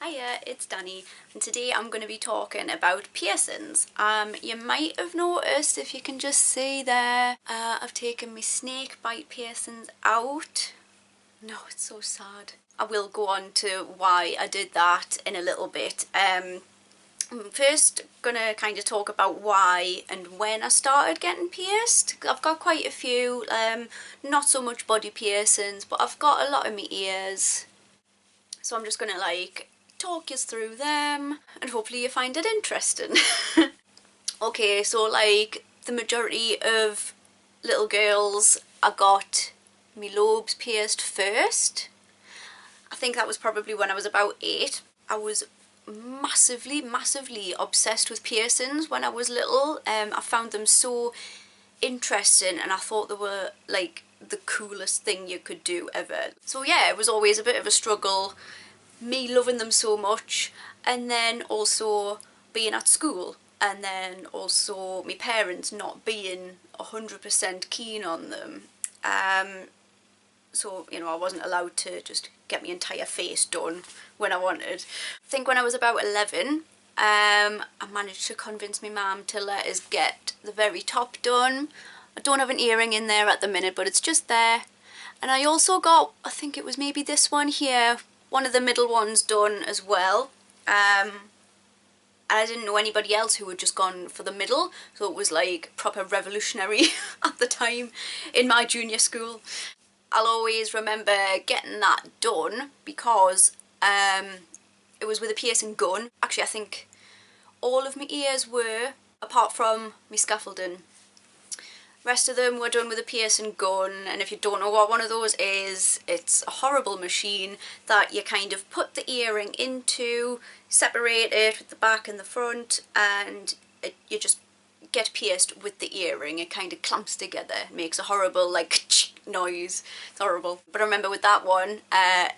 Hiya, it's Dani, and today I'm going to be talking about piercings. You might have noticed, if you can just see there, I've taken my snake bite piercings out. No, it's so sad. I will go on to why I did that in a little bit. I'm first gonna kind of talk about why and when I started getting pierced. I've got quite a few, not so much body piercings, but I've got a lot in my ears. So I'm just gonna talk you through them and hopefully you find it interesting. Okay, so the majority of little girls, I got my lobes pierced first. I think that was probably when I was about 8. I was massively obsessed with piercings when I was little. I found them so interesting and I thought they were the coolest thing you could do ever. So yeah, it was always a bit of a struggle, me loving them so much, and then also being at school, and then also my parents not being 100% keen on them. So, you know, I wasn't allowed to just get my entire face done when I wanted. I think when I was about 11, I managed to convince my mum to let us get the very top done. I don't have an earring in there at the minute, but it's just there. And I also got, I think it was maybe this one here, one of the middle ones done as well. And I didn't know anybody else who had just gone for the middle, so it was proper revolutionary at the time in my junior school. I'll always remember getting that done because it was with a piercing gun. Actually, I think all of my ears were, apart from my scaffolding. Rest of them were done with a piercing gun, and if you don't know what one of those is, it's a horrible machine that you kind of put the earring into, separate it with the back and the front, and you just get pierced with the earring. It kind of clamps together, it makes a horrible noise. It's horrible. But I remember with that one,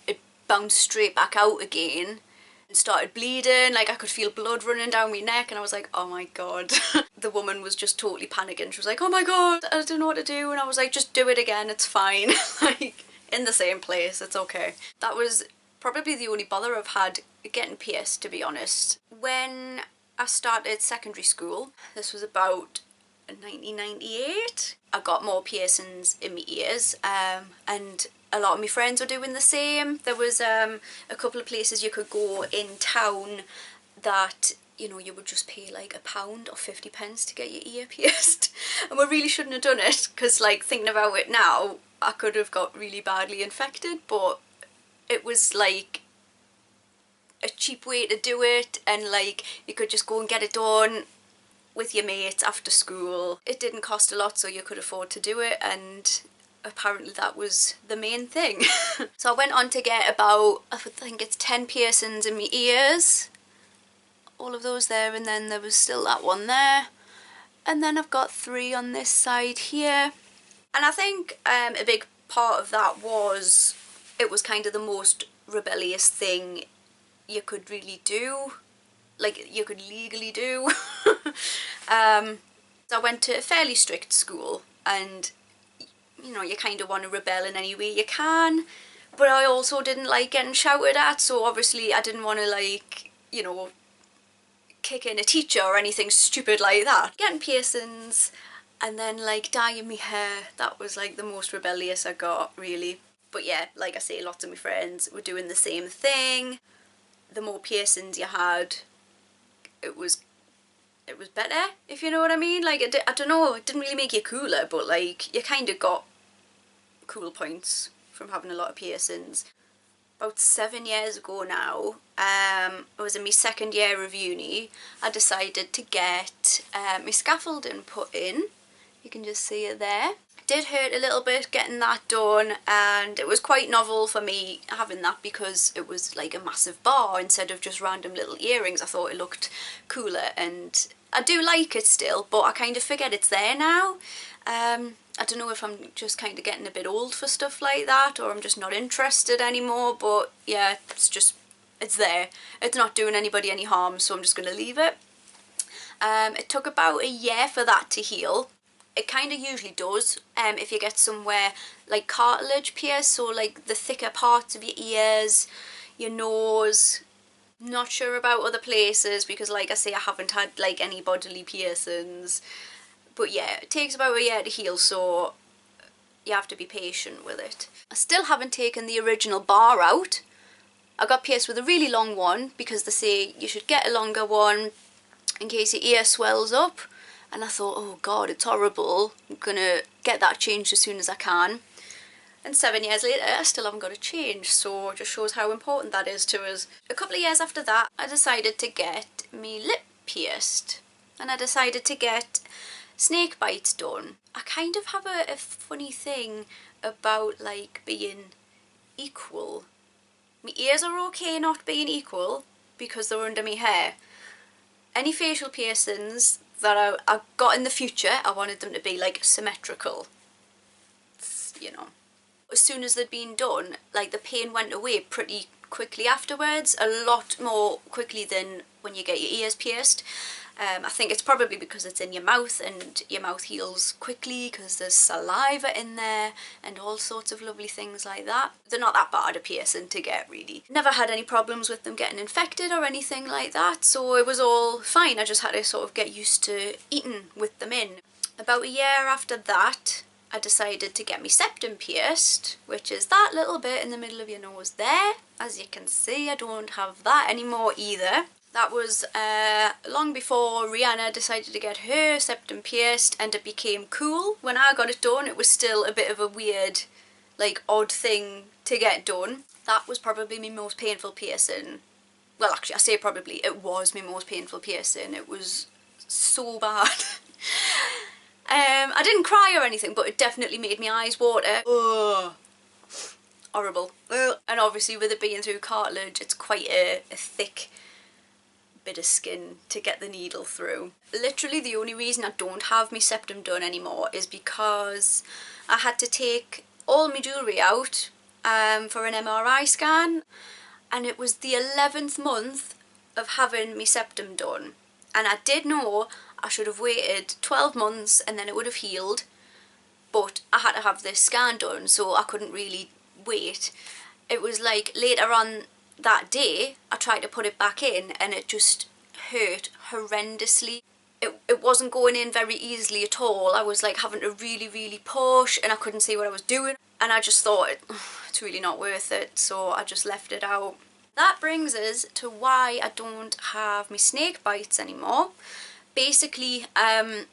it bounced straight back out again and started bleeding. I could feel blood running down my neck and I was like, oh my god. The woman was just totally panicking. She was like, oh my god, I don't know what to do. And I was like, just do it again, it's fine. In the same place, it's okay. That was probably the only bother I've had getting pierced, to be honest. When I started secondary school, this was about 1998, I got more piercings in my ears, and a lot of my friends were doing the same. There was a couple of places you could go in town that, you know, you would just pay £1 or 50 pence to get your ear pierced. And we really shouldn't have done it, because thinking about it now, I could have got really badly infected, but it was a cheap way to do it, and you could just go and get it done with your mates after school. It didn't cost a lot, so you could afford to do it, and apparently that was the main thing. So I went on to get about, I think it's 10 piercings in my ears, all of those there, and then there was still that one there, and then I've got 3 on this side here. And I think a big part of that was, it was kind of the most rebellious thing you could really do, you could legally do. So I went to a fairly strict school, and you know, you kind of want to rebel in any way you can, but I also didn't like getting shouted at, so obviously I didn't want to you know, kick in a teacher or anything stupid like that. Getting piercings and then dyeing my hair, that was the most rebellious I got, really. But yeah, like I say, lots of my friends were doing the same thing. The more piercings you had, it was better, if you know what I mean. I don't know, it didn't really make you cooler, but you kind of got cool points from having a lot of piercings. About 7 years ago now, I was in my second year of uni, I decided to get my scaffolding put in. You can just see it there. It did hurt a little bit getting that done, and it was quite novel for me having that because it was a massive bar instead of just random little earrings. I thought it looked cooler, and I do like it still, but I kind of forget it's there now. I don't know if I'm just kind of getting a bit old for stuff like that, or I'm just not interested anymore, but yeah, it's there. It's not doing anybody any harm, so I'm just going to leave it. It took about a year for that to heal. It kind of usually does if you get somewhere cartilage pierced, so the thicker parts of your ears, your nose, Not sure about other places because, like I say, I haven't had like any bodily piercings. But yeah, it takes about a year to heal, so you have to be patient with it. I still haven't taken the original bar out. I got pierced with a really long one because they say you should get a longer one in case your ear swells up. And I thought, oh god, it's horrible. I'm gonna get that changed as soon as I can. And 7 years later, I still haven't got it changed, so it just shows how important that is to us. A couple of years after that, I decided to get me lip pierced. And I decided to get snake bites done. I kind of have a funny thing about like being equal. My ears are okay not being equal because they're under my hair. Any facial piercings that I got in the future, I wanted them to be like symmetrical, you know. As soon as they'd been done, like the pain went away pretty quickly afterwards, a lot more quickly than when you get your ears pierced. I think it's probably because it's in your mouth and your mouth heals quickly because there's saliva in there and all sorts of lovely things like that. They're not that bad a piercing to get, really. Never had any problems with them getting infected or anything like that, so it was all fine. I just had to sort of get used to eating with them in. About a year after that, I decided to get my septum pierced, which is that little bit in the middle of your nose there. As you can see, I don't have that anymore either. That was long before Rihanna decided to get her septum pierced, and it became cool. When I got it done, it was still a bit of a weird, like, odd thing to get done. That was probably my most painful piercing. Well, actually, I say probably, it was my most painful piercing. It was so bad. I didn't cry or anything, but it definitely made my eyes water. Ugh. Horrible. Ugh. And obviously with it being through cartilage, it's quite a thick bit of skin to get the needle through. Literally the only reason I don't have my septum done anymore is because I had to take all my jewellery out for an MRI scan, and it was the 11th month of having my septum done, and I did know I should have waited 12 months and then it would have healed, but I had to have this scan done, so I couldn't really wait. It was like later on that day I tried to put it back in and it just hurt horrendously. It wasn't going in very easily at all. I was like having to really push and I couldn't see what I was doing, and I just thought it's really not worth it, so I just left it out. That brings us to why I don't have my snake bites anymore. Basically, I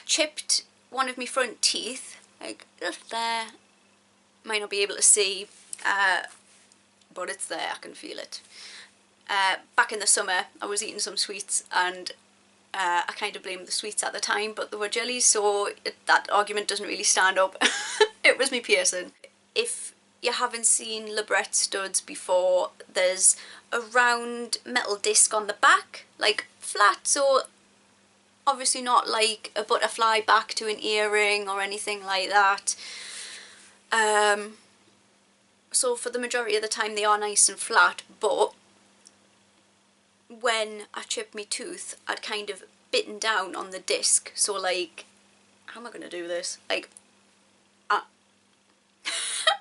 chipped one of my front teeth, like just there. Might not be able to see, but it's there, I can feel it. Back in the summer, I was eating some sweets and I kind of blamed the sweets at the time, but they were jellies, so that argument doesn't really stand up. It was me piercing. If you haven't seen Libret studs before, there's a round metal disc on the back, like flat, so obviously not like a butterfly back to an earring or anything like that. So for the majority of the time they are nice and flat, but when I chipped my tooth, I'd kind of bitten down on the disc, so like, how am I going to do this? Like,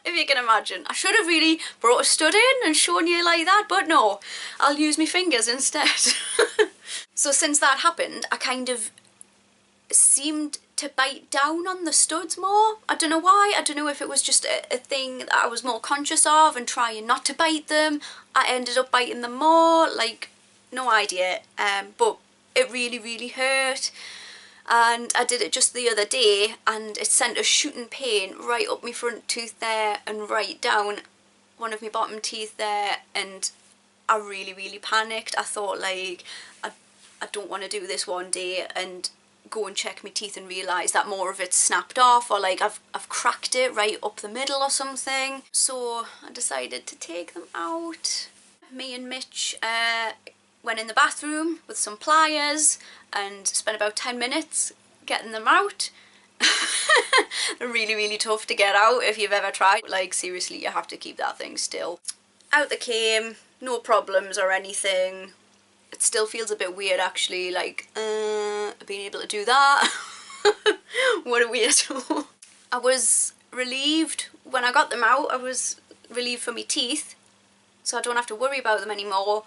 if you can imagine. I should have really brought a stud in and shown you like that, but no, I'll use my fingers instead. So since that happened, I kind of seemed to bite down on the studs more. I don't know why. I don't know if it was just a thing that I was more conscious of and trying not to bite them. I ended up biting them more, like, no idea. But it really hurt. And I did it just the other day and it sent a shooting pain right up my front tooth there and right down one of my bottom teeth there, and I really panicked. I thought, like, I don't want to do this one day and go and check my teeth and realise that more of it's snapped off, or like I've cracked it right up the middle or something. So I decided to take them out. Me and Mitch went in the bathroom with some pliers and spent about 10 minutes getting them out. They're really tough to get out if you've ever tried. Like, seriously, you have to keep that thing still. Out they came, no problems or anything. It still feels a bit weird actually, like, being able to do that. What a weirdo. I was relieved when I got them out. I was relieved for my teeth, so I don't have to worry about them anymore.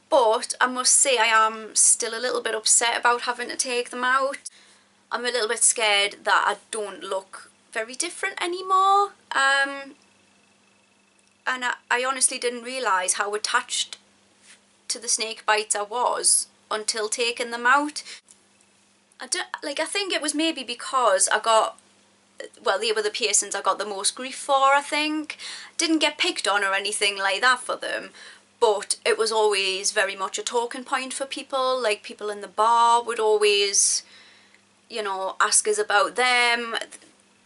But I must say I am still a little bit upset about having to take them out. I'm a little bit scared that I don't look very different anymore. And I honestly didn't realise how attached to the snake bites I was until taking them out. I think it was maybe because I got, well, they were the piercings I got the most grief for, I think. Didn't get picked on or anything like that for them, but it was always very much a talking point for people. Like, people in the bar would always, you know, ask us about them.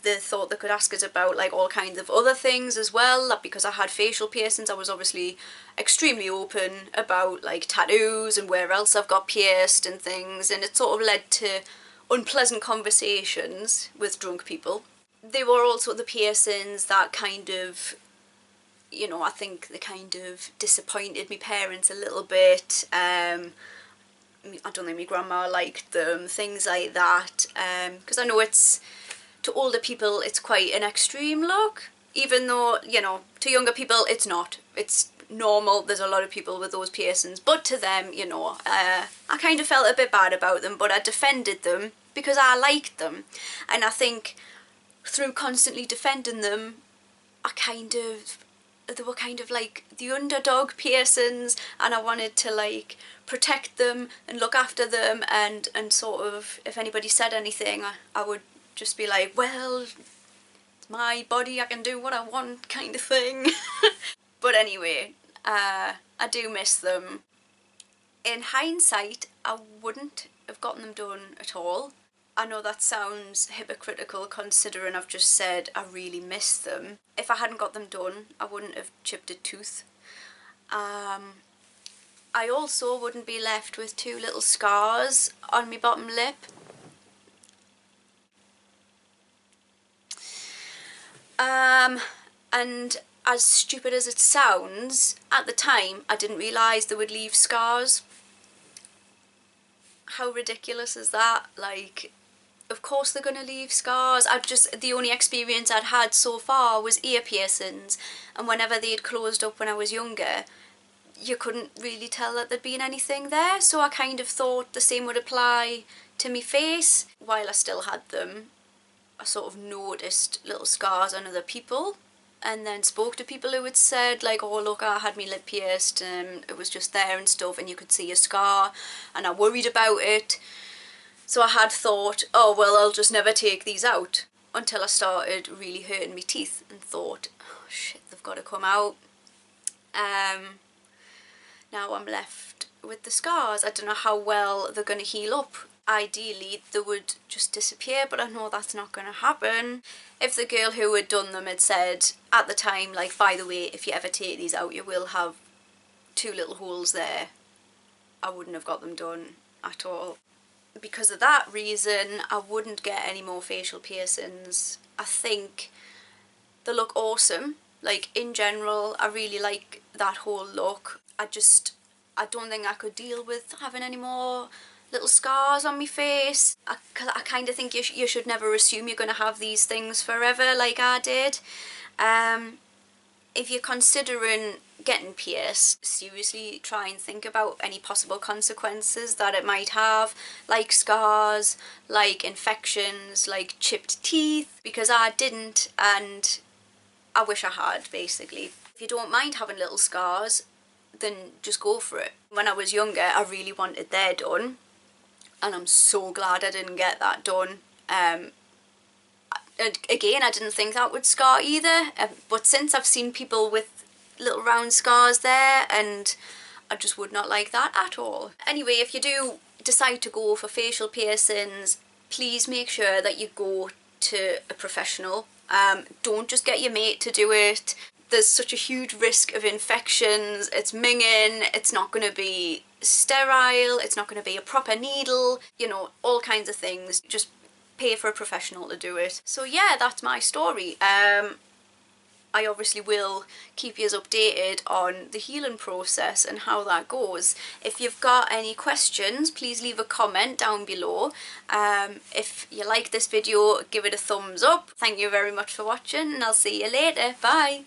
They thought they could ask us about like all kinds of other things as well. Like, because I had facial piercings, I was obviously extremely open about like tattoos and where else I've got pierced and things, and it sort of led to unpleasant conversations with drunk people. They were also the piercings that kind of, you know, I think they kind of disappointed my parents a little bit. I don't think my grandma liked them, things like that, because I know it's, to older people it's quite an extreme look, even though, you know, to younger people it's not. It's normal, there's a lot of people with those piercings, but to them, you know, I kind of felt a bit bad about them, but I defended them because I liked them. And I think through constantly defending them, they were kind of like the underdog piercings, and I wanted to like protect them and look after them, and sort of, if anybody said anything, I would just be like, well, it's my body, I can do what I want, kind of thing. But anyway, I do miss them. In hindsight, I wouldn't have gotten them done at all. I know that sounds hypocritical considering I've just said I really miss them. If I hadn't got them done, I wouldn't have chipped a tooth. I also wouldn't be left with 2 little scars on my bottom lip. And as stupid as it sounds, at the time I didn't realise they would leave scars. How ridiculous is that? Like, of course they're gonna leave scars. The only experience I'd had so far was ear piercings, and whenever they'd closed up when I was younger, you couldn't really tell that there'd been anything there, so I kind of thought the same would apply to my face. While I still had them, I sort of noticed little scars on other people, and then spoke to people who had said like, oh look, I had my lip pierced and it was just there and stuff, and you could see a scar, and I worried about it. So I had thought, oh well, I'll just never take these out, until I started really hurting my teeth and thought, oh shit, they've got to come out. Now I'm left with the scars. I don't know how well they're going to heal up. Ideally they would just disappear, but I know that's not going to happen. If the girl who had done them had said at the time, like, by the way, if you ever take these out you will have 2 little holes there, I wouldn't have got them done at all. Because of that reason, I wouldn't get any more facial piercings. I think they look awesome. Like, in general, I really like that whole look. I don't think I could deal with having any more little scars on my face. I kind of think you should never assume you're going to have these things forever like I did. If you're considering getting pierced, seriously try and think about any possible consequences that it might have, like scars, like infections, like chipped teeth, because I didn't and I wish I had, basically. If you don't mind having little scars, then just go for it. When I was younger, I really wanted their done, and I'm so glad I didn't get that done. Again, I didn't think that would scar either, but since I've seen people with little round scars there, and I just would not like that at all. Anyway, if you do decide to go for facial piercings, please make sure that you go to a professional. Don't just get your mate to do it. There's such a huge risk of infections, it's minging, it's not going to be sterile, it's not going to be a proper needle, you know, all kinds of things. Just pay for a professional to do it. So yeah, that's my story. I obviously will keep you updated on the healing process and how that goes. If you've got any questions, please leave a comment down below. If you like this video, give it a thumbs up. Thank you very much for watching, and I'll see you later. Bye!